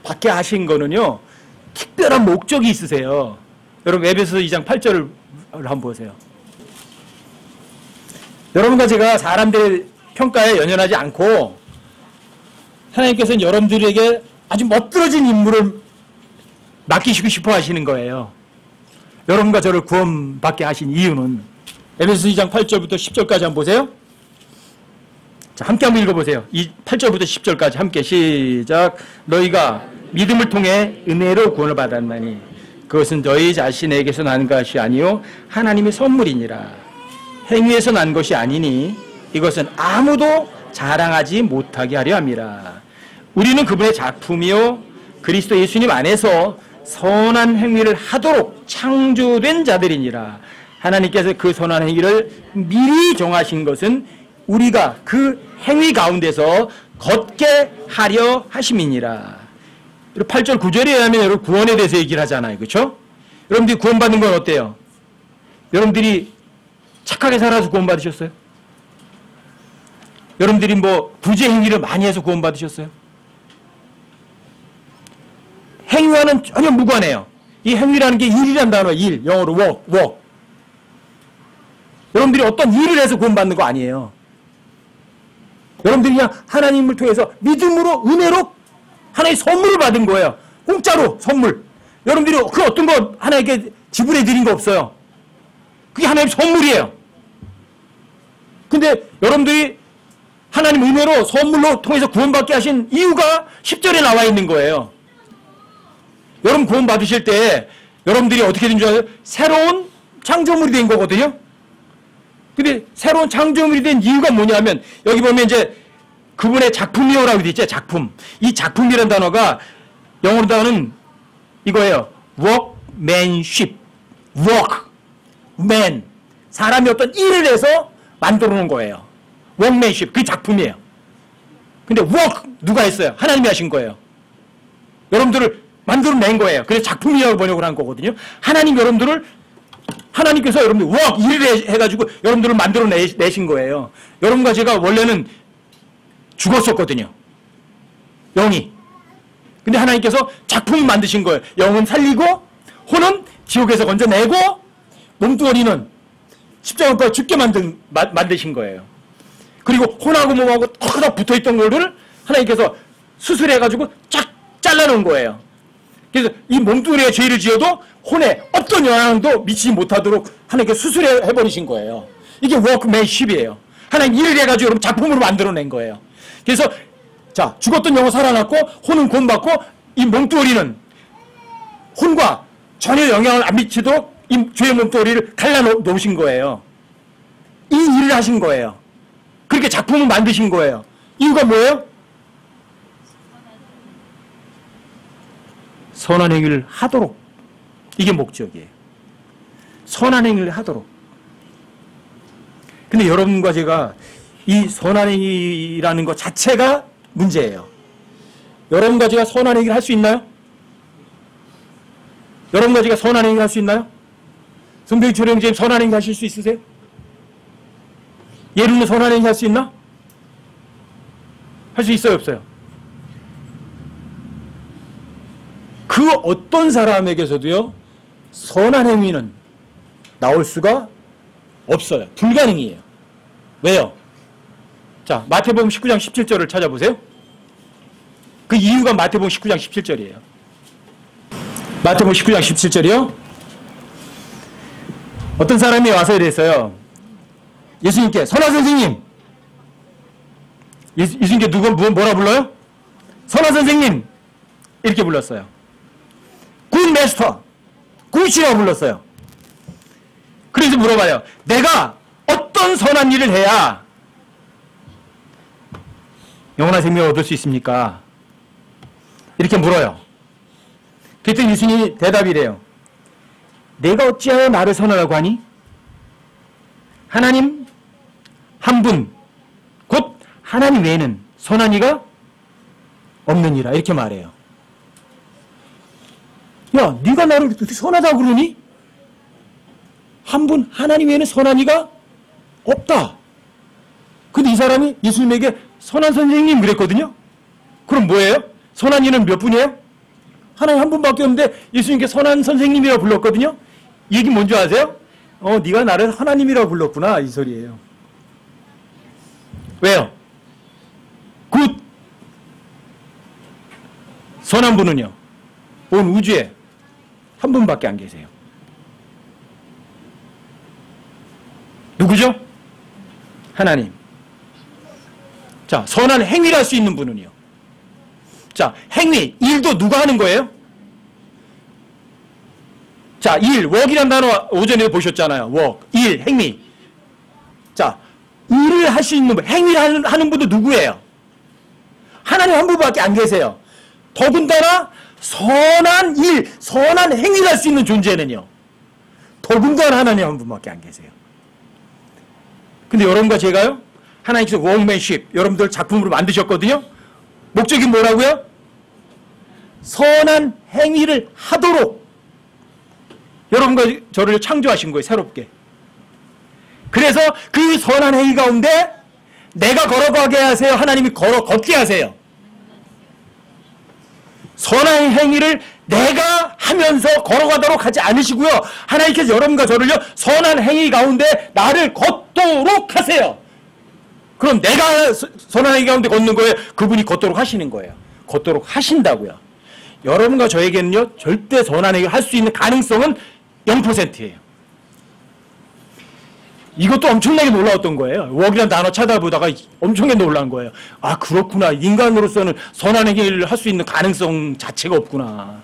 받게 하신 거는요, 특별한 목적이 있으세요. 여러분, 에베소서 2장 8절을 한번 보세요. 여러분과 제가 사람들의 평가에 연연하지 않고 하나님께서는 여러분들에게 아주 멋들어진 임무를 맡기시고 싶어 하시는 거예요. 여러분과 저를 구원받게 하신 이유는 에베소서 2장 8절부터 10절까지 한번 보세요. 자, 함께 한번 읽어보세요. 8절부터 10절까지 함께 시작. 너희가 믿음을 통해 은혜로 구원을 받았나니 그것은 너희 자신에게서 난 것이 아니요 하나님의 선물이니라. 행위에서 난 것이 아니니 이것은 아무도 자랑하지 못하게 하려 함이라. 우리는 그분의 작품이요 그리스도 예수님 안에서 선한 행위를 하도록 창조된 자들이니라. 하나님께서 그 선한 행위를 미리 정하신 것은 우리가 그 행위 가운데서 걷게 하려 하심이니라. 8절 9절에 의하면 여러분 구원에 대해서 얘기를 하잖아요. 그렇죠? 여러분들이 구원받는 건 어때요? 여러분들이 착하게 살아서 구원받으셨어요? 여러분들이 뭐 부재 행위를 많이 해서 구원받으셨어요? 행위와는 전혀 무관해요. 이 행위라는 게 일이란 단어, 일, 영어로 work. 여러분들이 어떤 일을 해서 구원받는 거 아니에요. 여러분들이 그냥 하나님을 통해서 믿음으로 은혜로 하나의 선물을 받은 거예요. 공짜로 선물. 여러분들이 그 어떤 거 하나님께 지불해 드린 거 없어요. 그게 하나님 선물이에요. 근데 여러분들이 하나님 은혜로 선물로 통해서 구원받게 하신 이유가 10절에 나와 있는 거예요. 여러분 구원 받으실 때 여러분들이 어떻게 된 줄 아세요? 새로운 창조물이 된 거거든요. 근데 새로운 창조물이 된 이유가 뭐냐면 여기 보면 이제 그분의 작품이요라고 되어 있죠. 작품. 이 작품이라는 단어가 영어로 단어는 이거예요. workmanship. workman. 사람이 어떤 일을 해서 만들어 놓은 거예요. workmanship. 그게 작품이에요. 근데 work 누가 했어요? 하나님이 하신 거예요. 여러분들을 만들어 낸 거예요. 그래서 작품이라고 번역을 한 거거든요. 하나님께서 여러분들 work 일을 해가지고 여러분들을 만들어 내신 거예요. 여러분과 제가 원래는 죽었었거든요. 영이. 근데 하나님께서 작품을 만드신 거예요. 영은 살리고 혼은 지옥에서 건져내고 몸뚱어리는 십자가에 죽게 만드신 거예요. 그리고 혼하고 몸하고 턱 붙어있던 거를 하나님께서 수술해가지고 쫙 잘라놓은 거예요. 그래서 이 몸뚱이에 죄를 지어도 혼에 어떤 영향도 미치지 못하도록 하나님께 수술해버리신 거예요. 이게 워크맨십이에요. 하나님 일을 해가지고 여러분 작품으로 만들어낸 거예요. 그래서 자 죽었던 영은 살아났고 혼은 구원받고 이 몸뚱이는 혼과 전혀 영향을 안 미치도록 이 죄의 몸뚱이를 갈라놓으신 거예요. 이 일을 하신 거예요. 그렇게 작품을 만드신 거예요. 이유가 뭐예요? 선한 행위를 하도록. 이게 목적이에요. 선한 행위를 하도록. 근데 여러분과 제가 이 선한 행위라는 것 자체가 문제예요. 여러분과 제가 선한 행위를 할 수 있나요? 여러분과 제가 선한 행위를 할 수 있나요? 성도님, 조령제님 선한 행위 하실 수 있으세요? 예루는 선한 행위 할 수 있나? 할 수 있어요, 없어요? 그 어떤 사람에게서도요, 선한 행위는 나올 수가 없어요. 불가능이에요. 왜요? 자, 마태복음 19장 17절을 찾아보세요. 그 이유가 마태복음 19장 17절이에요. 마태복음 19장 17절이요. 어떤 사람이 와서 이랬어요. 예수님께, 선한 선생님. 예수님께 뭐라 불러요? 선한 선생님. 이렇게 불렀어요. 굿 마스터. 굿이라고 불렀어요. 그래서 물어봐요. 내가 어떤 선한 일을 해야 영원한 생명을 얻을 수 있습니까? 이렇게 물어요. 그랬더니 예수님이 대답이래요. 내가 어찌하여 나를 선하라고 하니? 하나님 한 분, 곧 하나님 외에는 선한 이가 없느니라. 이렇게 말해요. 야, 네가 나를 어떻게 선하다고 그러니? 한 분, 하나님 외에는 선한 이가 없다. 근데 이 사람이 예수님에게 선한 선생님 그랬거든요. 그럼 뭐예요? 선한 이는 몇 분이에요? 하나님 한 분밖에 없는데 예수님께 선한 선생님이라고 불렀거든요. 이 얘기 뭔지 아세요? 네가 나를 하나님이라고 불렀구나 이 소리예요. 왜요? 굿! 선한 분은요, 온 우주에 한 분밖에 안 계세요. 누구죠? 하나님. 자, 선한 행위를 할 수 있는 분은요. 자, 행위, 일도 누가 하는 거예요? 자, 일, work이라는 단어 오전에 보셨잖아요. work, 일, 행위. 자, 일을 할 수 있는 분, 행위를 하는 분도 누구예요? 하나님 한 분밖에 안 계세요. 더군다나 선한 일, 선한 행위를 할 수 있는 존재는요, 더군다나 하나님 한 분밖에 안 계세요. 근데 여러분과 제가요, 하나님께서 workmanship, 여러분들 작품으로 만드셨거든요. 목적이 뭐라고요? 선한 행위를 하도록 여러분과 저를 창조하신 거예요, 새롭게. 그래서 그 선한 행위 가운데 내가 걸어가게 하세요, 하나님이 걷게 하세요. 선한 행위를 내가 하면서 걸어가도록 하지 않으시고요, 하나님께서 여러분과 저를요 선한 행위 가운데 나를 걷도록 하세요. 그럼 내가 선한 행위 가운데 걷는 거예요, 그분이 걷도록 하시는 거예요. 걷도록 하신다고요. 여러분과 저에게는요 절대 선한 행위를 할 수 있는 가능성은 0%예요. 이것도 엄청나게 놀라웠던 거예요. work이라는 단어 찾아보다가 엄청나게 놀란 거예요. 아, 그렇구나. 인간으로서는 선한 행위를 할 수 있는 가능성 자체가 없구나.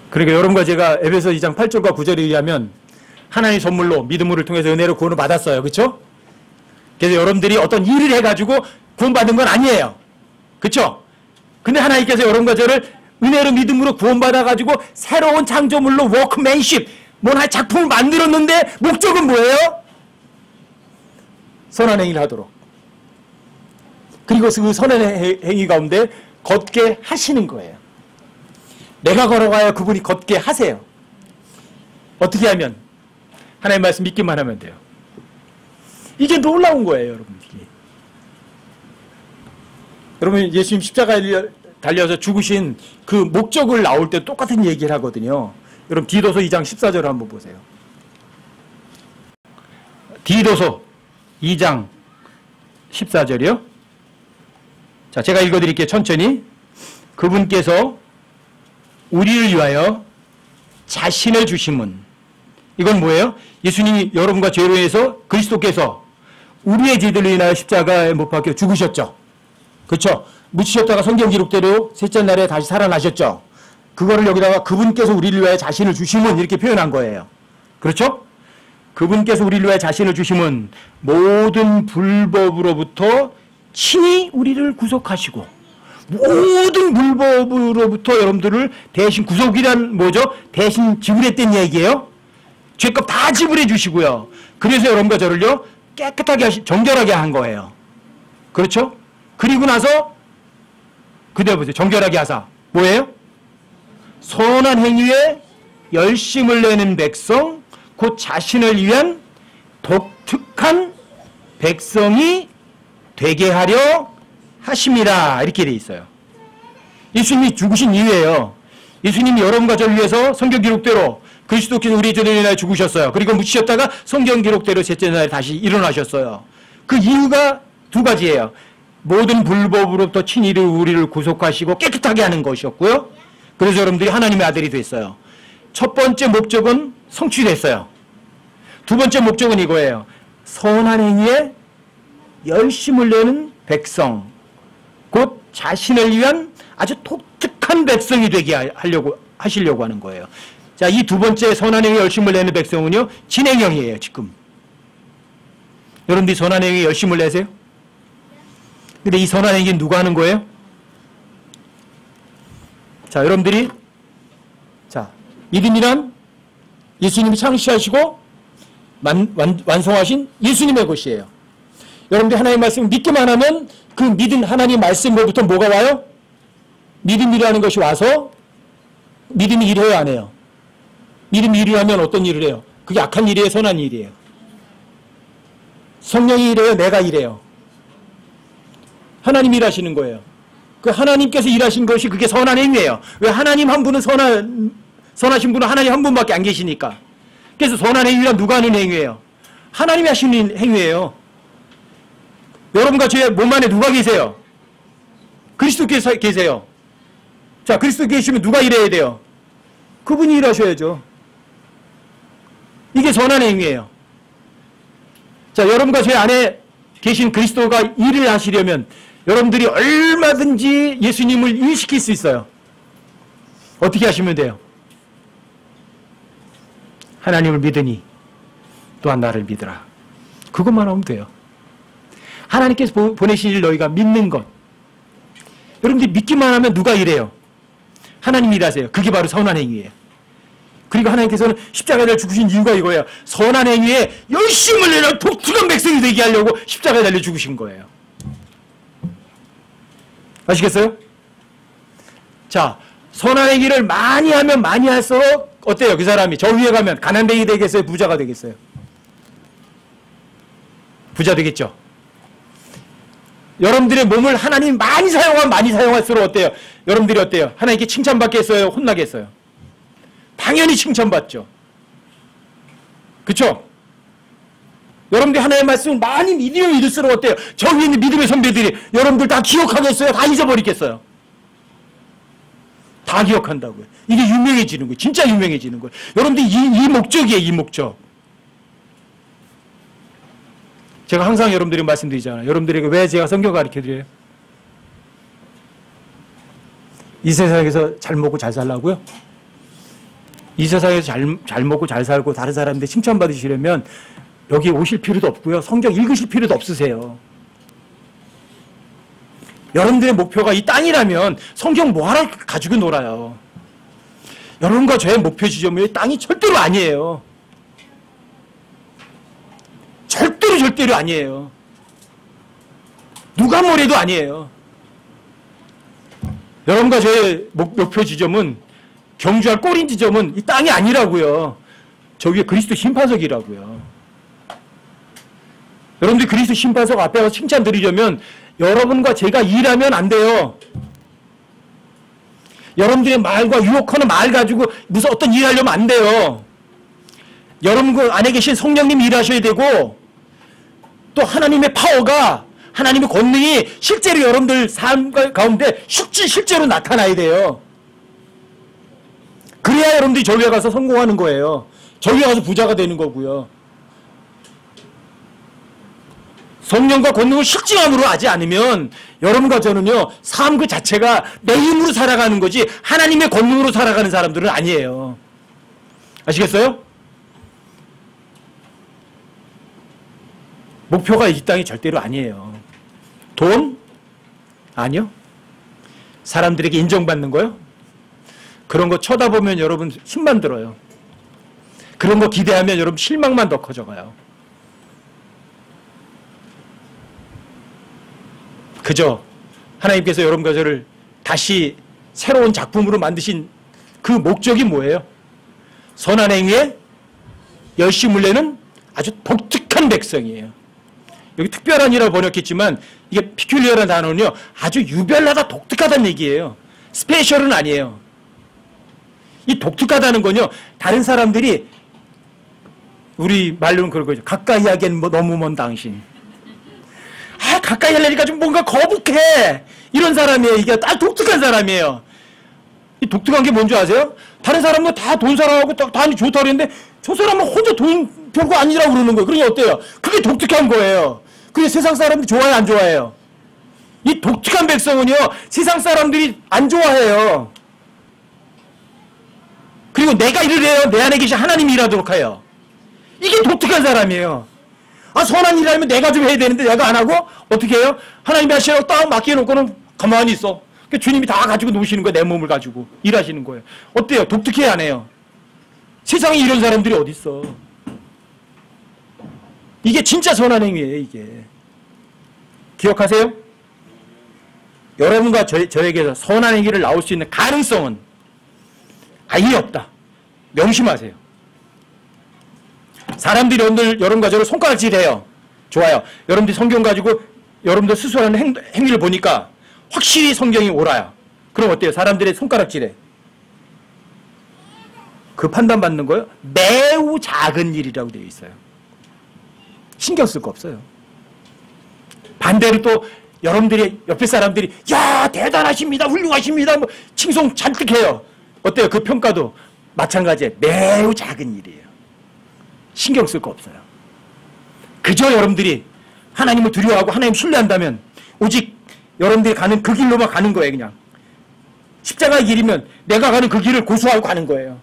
그러니까 여러분과 제가 에베소 2장 8절과 9절에 의하면 하나님의 선물로 믿음을 통해서 은혜로 구원을 받았어요. 그렇죠? 그래서 여러분들이 어떤 일을 해가지고 구원받은 건 아니에요. 그렇죠? 근데 하나님께서 여러분과 저를 은혜로 믿음으로 구원받아가지고 새로운 창조물로 워크맨십, 하나의 작품을 만들었는데 목적은 뭐예요? 선한 행위를 하도록. 그리고 그 선한 행위 가운데 걷게 하시는 거예요. 내가 걸어가야 그분이 걷게 하세요. 어떻게 하면? 하나님의 말씀 믿기만 하면 돼요. 이게 놀라운 거예요, 여러분들이. 여러분, 예수님 십자가에 달려서 죽으신 그 목적을 나올 때 똑같은 얘기를 하거든요. 여러분, 디도서 2장 14절을 한번 보세요. 디도서 2장 14절이요. 자, 제가 읽어드릴게요. 천천히. 그분께서 우리를 위하여 자신을 주심은, 이건 뭐예요? 예수님이 여러분과 죄로 인해서 그리스도께서 우리의 죄들로 인하여 십자가에 못 박혀 죽으셨죠. 그렇죠? 묻히셨다가 성경 기록대로 셋째 날에 다시 살아나셨죠. 그거를 여기다가 그분께서 우리를 위하여 자신을 주심은 이렇게 표현한 거예요. 그렇죠? 그분께서 우리를 위하여 자신을 주심은 모든 불법으로부터 친히 우리를 구속하시고, 모든 불법으로부터 여러분들을 대신, 구속이란 뭐죠? 대신 지불했던 얘기예요. 죄값 다 지불해 주시고요. 그래서 여러분과 저를요 깨끗하게 정결하게 한 거예요. 그렇죠? 그리고 나서 그대로 보세요. 정결하게 하사 뭐예요? 선한 행위에 열심을 내는 백성, 곧 자신을 위한 독특한 백성이 되게 하려 하심이라, 이렇게 돼 있어요. 예수님이 죽으신 이유예요. 예수님이 여러분과 저를 위해서 성경 기록대로 그리스도께서 우리 죄를 인하여 죽으셨어요. 그리고 묻히셨다가 성경 기록대로 셋째 날에 다시 일어나셨어요. 그 이유가 두 가지예요. 모든 불법으로부터 친히 우리를 구속하시고 깨끗하게 하는 것이었고요. 그래서 여러분들이 하나님의 아들이 됐어요. 첫 번째 목적은 성취됐어요. 두 번째 목적은 이거예요. 선한 행위에 열심을 내는 백성, 곧 자신을 위한 아주 독특한 백성이 되게 하시려고 하는 거예요. 자, 이 두 번째 선한 행위에 열심을 내는 백성은요, 진행형이에요, 지금. 여러분들이 선한 행위에 열심을 내세요? 근데 이 선한 행위는 누가 하는 거예요? 자, 여러분들이, 자, 믿음이란 예수님이 창시하시고 완성하신 예수님의 것이에요. 여러분들이 하나님의 말씀을 믿기만 하면 그 믿은 하나님의 말씀으로부터 뭐가 와요? 믿음이라는 것이 와서 믿음이 일해요, 안 해요? 믿음이 일하면 어떤 일을 해요? 그게 악한 일이에요, 선한 일이에요? 성령이 일해요, 내가 일해요? 하나님이 일하시는 거예요. 그 하나님께서 일하신 것이 그게 선한 행위예요. 왜? 하나님 한 분은 선하신 분은 하나님 한 분밖에 안 계시니까. 그래서 선한 행위란 누가 하는 행위예요? 하나님이 하시는 행위예요. 여러분과 제 몸 안에 누가 계세요? 그리스도께서 계세요. 자, 그리스도 계시면 누가 일해야 돼요? 그분이 일하셔야죠. 이게 선한 행위예요. 자, 여러분과 제 안에 계신 그리스도가 일을 하시려면 여러분들이 얼마든지 예수님을 일시킬 수 있어요. 어떻게 하시면 돼요? 하나님을 믿으니 또한 나를 믿으라. 그것만 하면 돼요. 하나님께서 보내신 일 너희가 믿는 것. 여러분들이 믿기만 하면 누가 일해요? 하나님이 일하세요. 그게 바로 선한 행위예요. 그리고 하나님께서는 십자가를 죽으신 이유가 이거예요. 선한 행위에 열심을 내는 독특한 백성이 되게 하려고 십자가에 달려 죽으신 거예요. 아시겠어요? 자, 선한 행위를 많이 하면 많이 할수록 어때요? 그 사람이 저 위에 가면 가난뱅이 되겠어요? 부자가 되겠어요? 부자 되겠죠? 여러분들의 몸을 하나님 많이 사용하면 많이 사용할수록 어때요? 여러분들이 어때요? 하나님께 칭찬받겠어요? 혼나겠어요? 당연히 칭찬받죠. 그쵸? 여러분들이 하나님의 말씀을 많이 믿으면 믿을수록 어때요? 저 위에 있는 믿음의 선배들이 여러분들 다 기억하겠어요? 다 잊어버리겠어요? 다 기억한다고요. 이게 유명해지는 거예요. 진짜 유명해지는 거예요. 여러분들이 이 목적이에요. 이 목적. 제가 항상 여러분들이 말씀드리잖아요. 여러분들에게 왜 제가 성경 가르쳐드려요? 이 세상에서 잘 먹고 잘 살라고요? 이 세상에서 잘 먹고 잘 살고 다른 사람들 칭찬받으시려면 여기 오실 필요도 없고요. 성경 읽으실 필요도 없으세요. 여러분들의 목표가 이 땅이라면 성경 뭐하러 가지고 놀아요. 여러분과 저의 목표 지점은 이 땅이 절대로 아니에요. 절대로 아니에요. 누가 뭐래도 아니에요. 여러분과 저의 목표 지점은 경주할 꼬린 지점은 이 땅이 아니라고요. 저 위에 그리스도 심판석이라고요. 여러분들이 그리스도 심판석 앞에 가서 칭찬 드리려면 여러분과 제가 일하면 안 돼요. 여러분들의 말과 유혹하는 말 가지고 무슨 어떤 일을 하려면 안 돼요. 여러분 그 안에 계신 성령님이 일하셔야 되고 또 하나님의 파워가 하나님의 권능이 실제로 여러분들 삶 가운데 실제로 나타나야 돼요. 그래야 여러분들이 저기에 가서 성공하는 거예요. 저기에 가서 부자가 되는 거고요. 성령과 권능을 실증함으로 하지 않으면 여러분과 저는요, 삶 그 자체가 내 힘으로 살아가는 거지 하나님의 권능으로 살아가는 사람들은 아니에요. 아시겠어요? 목표가 이 땅이 절대로 아니에요. 돈? 아니요. 사람들에게 인정받는 거요? 그런 거 쳐다보면 여러분 힘만 들어요. 그런 거 기대하면 여러분 실망만 더 커져가요. 그죠? 하나님께서 여러분과 저를 다시 새로운 작품으로 만드신 그 목적이 뭐예요? 선한 행위에 열심을 내는 아주 독특한 백성이에요. 여기 특별한이라고 번역했지만 이게 피큘리어라는 단어는요, 아주 유별나다 독특하다는 얘기예요. 스페셜은 아니에요. 이 독특하다는 건요, 다른 사람들이 우리 말로는 그런 거죠. 가까이 하기엔 뭐 너무 먼 당신. 가까이 하려니까 좀 뭔가 거북해. 이런 사람이에요. 이게 딱 독특한 사람이에요. 이 독특한 게 뭔지 아세요? 다른 사람은 다 돈 사랑하고 다 좋다고 그랬는데 저 사람은 혼자 돈 별거 아니라고 그러는 거예요. 그러니 어때요? 그게 독특한 거예요. 그게 세상 사람들이 좋아해요? 안 좋아해요? 이 독특한 백성은요, 세상 사람들이 안 좋아해요. 그리고 내가 일을 해요. 내 안에 계신 하나님이 일하도록 해요. 이게 독특한 사람이에요. 선한 일을 하면 내가 좀 해야 되는데 내가 안 하고 어떻게 해요? 하나님이 하시라고 딱 맡겨놓고는 가만히 있어. 그러니까 주님이 다 가지고 노시는 거예요. 내 몸을 가지고 일하시는 거예요. 어때요? 독특해야 안 해요? 세상에 이런 사람들이 어디 있어? 이게 진짜 선한 행위예요. 이게 기억하세요? 여러분과 저에게서 선한 행위를 나올 수 있는 가능성은 아예 없다. 명심하세요. 사람들이 여러분과 저를 손가락질해요. 좋아요. 여러분들이 성경 가지고 여러분들 스스로 하는 행위를 보니까 확실히 성경이 옳아요. 그럼 어때요? 사람들의 손가락질에 그 판단받는 거요? 매우 작은 일이라고 되어 있어요. 신경 쓸 거 없어요. 반대로 또 여러분들이 옆에 사람들이 야 대단하십니다, 훌륭하십니다, 뭐 칭송 잔뜩 해요. 어때요? 그 평가도 마찬가지예요. 매우 작은 일이에요. 신경 쓸 거 없어요. 그저 여러분들이 하나님을 두려워하고 하나님 신뢰한다면 오직 여러분들이 가는 그 길로만 가는 거예요. 그냥 십자가의 길이면 내가 가는 그 길을 고수하고 가는 거예요.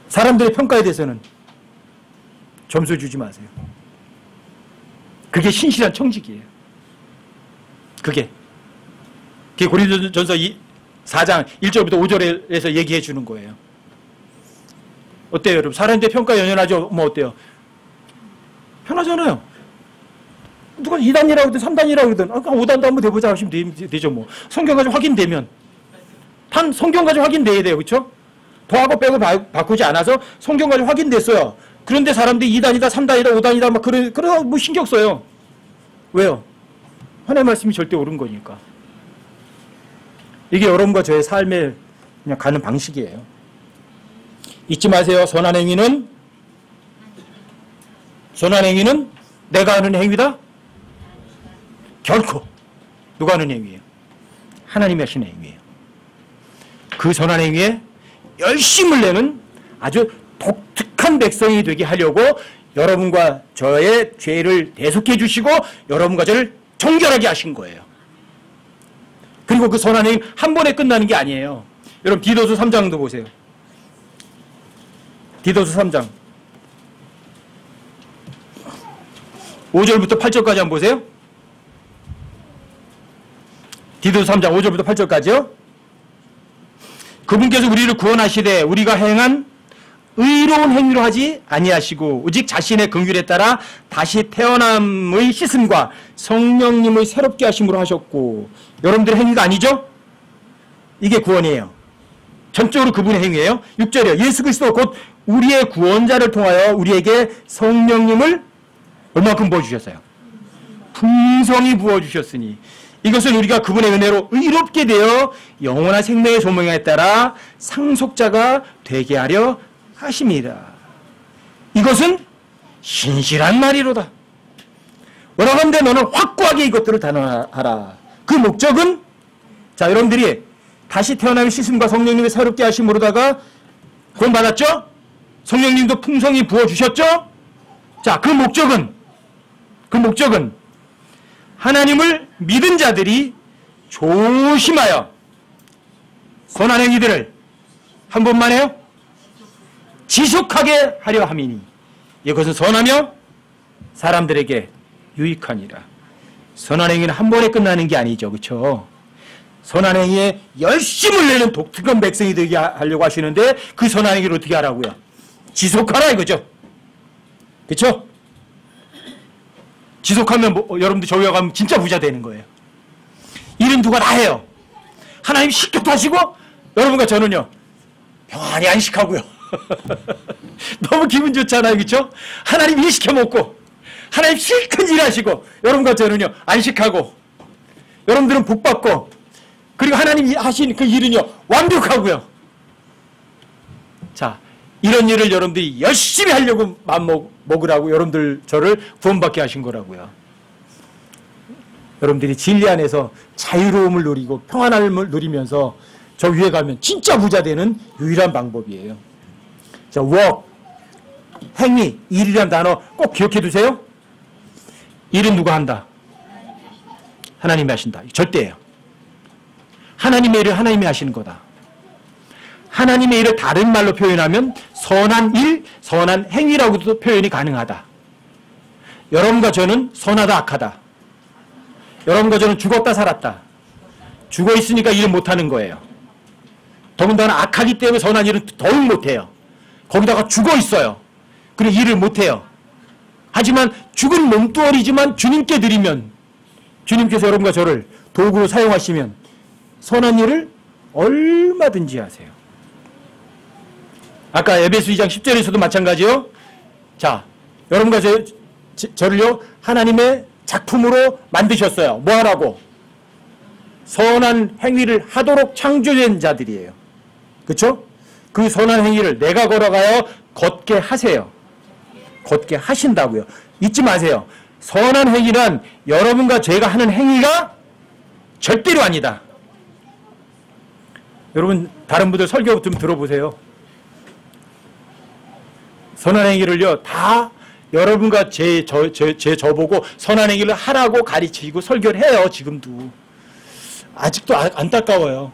사람들의 평가에 대해서는 점수 주지 마세요. 그게 신실한 청직이에요. 그게 고린도전서 4장 1절부터 5절에서 얘기해 주는 거예요. 어때요, 여러분? 사람들 평가 연연하죠? 뭐 어때요? 편하잖아요. 누가 2단이라고 하든 3단이라고 하든 5단도 한번 돼보자 하시면 되죠. 뭐 성경 가지고 확인되면 성경 가지고 확인돼야 돼요. 그렇죠? 더하고 빼고 바꾸지 않아서 성경 가지고 확인됐어요. 그런데 사람들이 2단이다 3단이다 5단이다 막 그래 뭐 신경 써요. 왜요? 하나님의 말씀이 절대 옳은 거니까. 이게 여러분과 저의 삶에 그냥 가는 방식이에요. 잊지 마세요. 선한 행위는 내가 하는 행위다? 결코 누가 하는 행위예요? 하나님이 하시는 행위예요. 그 선한 행위에 열심을 내는 아주 독특한 백성이 되게 하려고 여러분과 저의 죄를 대속해 주시고 여러분과 저를 정결하게 하신 거예요. 그리고 그 선한 행위 한 번에 끝나는 게 아니에요. 여러분 디도서 3장도 보세요. 디도서 3장 5절부터 8절까지 한번 보세요. 디도서 3장 5절부터 8절까지요. 그분께서 우리를 구원하시되 우리가 행한 의로운 행위로 하지 아니하시고 오직 자신의 긍휼에 따라 다시 태어남의 씻음과 성령님을 새롭게 하심으로 하셨고, 여러분들의 행위가 아니죠? 이게 구원이에요. 전적으로 그분의 행위예요. 6절이요. 예수 그리스도 곧 우리의 구원자를 통하여 우리에게 성령님을 얼마큼 부어주셨어요? 풍성히 부어주셨으니 이것은 우리가 그분의 은혜로 의롭게 되어 영원한 생명의 소명에 따라 상속자가 되게 하려 하심이라. 이것은 신실한 말이로다. 원하건대 너는 확고하게 이것들을 단언하라. 그 목적은, 자, 여러분들이 다시 태어나는 씻음과 성령님의 새롭게 하심으로다가 구원 받았죠? 성령님도 풍성히 부어주셨죠? 자, 그 목적은 하나님을 믿은 자들이 조심하여 선한 행위들을 한 번만 해요? 지속하게 하려 함이니 이것은 선하며 사람들에게 유익하니라. 선한 행위는 한 번에 끝나는 게 아니죠. 그렇죠? 선한 행위에 열심을 내는 독특한 백성이 되게 하려고 하시는데 그 선한 행위를 어떻게 하라고요? 지속하라 이거죠. 그렇죠? 지속하면 여러분들 저희와 가면 진짜 부자 되는 거예요. 일은 누가 다 해요. 하나님 시켜도 하시고 여러분과 저는요 평안히 안식하고요. 너무 기분 좋잖아요. 그렇죠? 하나님 일 시켜 먹고 하나님 실컷 일하시고 여러분과 저는요 안식하고 여러분들은 복 받고 그리고 하나님 하신 그 일은요 완벽하고요. 자, 이런 일을 여러분들이 열심히 하려고 마음먹으라고 여러분들 저를 구원받게 하신 거라고요. 여러분들이 진리 안에서 자유로움을 누리고 평안함을 누리면서 저 위에 가면 진짜 부자 되는 유일한 방법이에요. 자, work, 행위, 일이라는 단어 꼭 기억해 두세요. 일은 누가 한다? 하나님이 하신다. 절대예요. 하나님의 일을 하나님이 하시는 거다. 하나님의 일을 다른 말로 표현하면 선한 일, 선한 행위라고도 표현이 가능하다. 여러분과 저는 선하다, 악하다. 여러분과 저는 죽었다, 살았다. 죽어 있으니까 일을 못하는 거예요. 더군다나 악하기 때문에 선한 일은 더욱 못해요. 거기다가 죽어 있어요. 그리고 일을 못해요. 하지만 죽은 몸뚱어리지만 주님께 드리면 주님께서 여러분과 저를 도구로 사용하시면 선한 일을 얼마든지 하세요. 아까 에베소 2장 10절에서도 마찬가지요. 자, 여러분과 저를요 하나님의 작품으로 만드셨어요. 뭐 하라고? 선한 행위를 하도록 창조된 자들이에요. 그렇죠? 그 선한 행위를 내가 걸어가요 걷게 하세요. 걷게 하신다고요. 잊지 마세요. 선한 행위란 여러분과 제가 하는 행위가 절대로 아니다. 여러분 다른 분들 설교 좀 들어보세요. 선한 행위를요 다 여러분과 저보고 선한 행위를 하라고 가르치고 설교를 해요. 지금도. 아직도 안타까워요.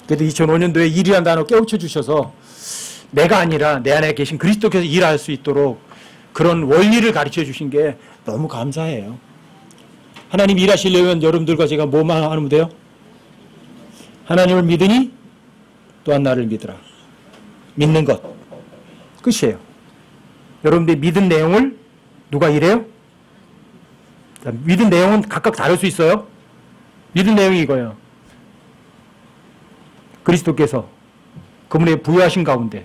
그래도 2005년도에 일이라는 단어 깨우쳐 주셔서 내가 아니라 내 안에 계신 그리스도께서 일할 수 있도록 그런 원리를 가르쳐 주신 게 너무 감사해요. 하나님 일하시려면 여러분들과 제가 뭐만 하면 돼요? 하나님을 믿으니 또한 나를 믿으라. 믿는 것. 끝이에요. 여러분들이 믿은 내용을 누가 이래요? 믿은 내용은 각각 다를 수 있어요. 믿은 내용이 이거예요. 그리스도께서 그분의 부여하신 가운데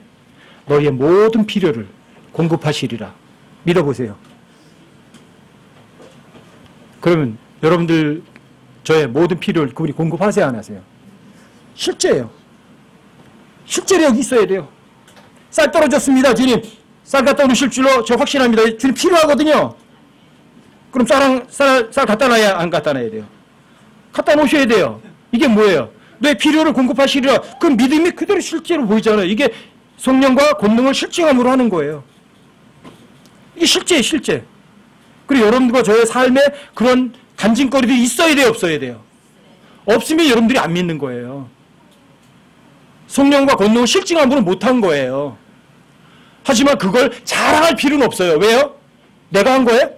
너희의 모든 필요를 공급하시리라. 믿어보세요. 그러면 여러분들 저의 모든 필요를 그분이 공급하세요, 안 하세요? 실제예요. 실제력이 있어야 돼요. 쌀 떨어졌습니다, 주님. 쌀 갖다 놓으실 줄로 저 확신합니다. 주님 필요하거든요. 그럼 쌀 갖다 놔야 안 갖다 놔야 돼요? 갖다 놓으셔야 돼요. 이게 뭐예요? 내 필요를 공급하시리라. 그 믿음이 그대로 실제로 보이잖아요. 이게 성령과 권능을 실증함으로 하는 거예요. 이게 실제예요, 실제. 그리고 여러분들과 저의 삶에 그런 간증거리들이 있어야 돼요, 없어야 돼요? 없으면 여러분들이 안 믿는 거예요. 성령과 권능을 실증함으로 못한 거예요. 하지만 그걸 자랑할 필요는 없어요. 왜요? 내가 한 거예요?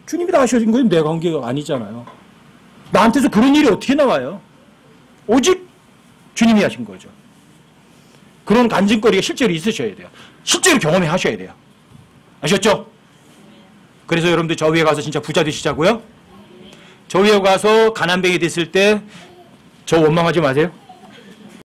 주님이 다 하셔진 거예요. 내가 한 게 아니잖아요. 나한테서 그런 일이 어떻게 나와요? 오직 주님이 하신 거죠. 그런 간증거리가 실제로 있으셔야 돼요. 실제로 경험해 하셔야 돼요. 아셨죠? 그래서 여러분들 저 위에 가서 진짜 부자 되시자고요? 저 위에 가서 가난뱅이 됐을 때 저 원망하지 마세요.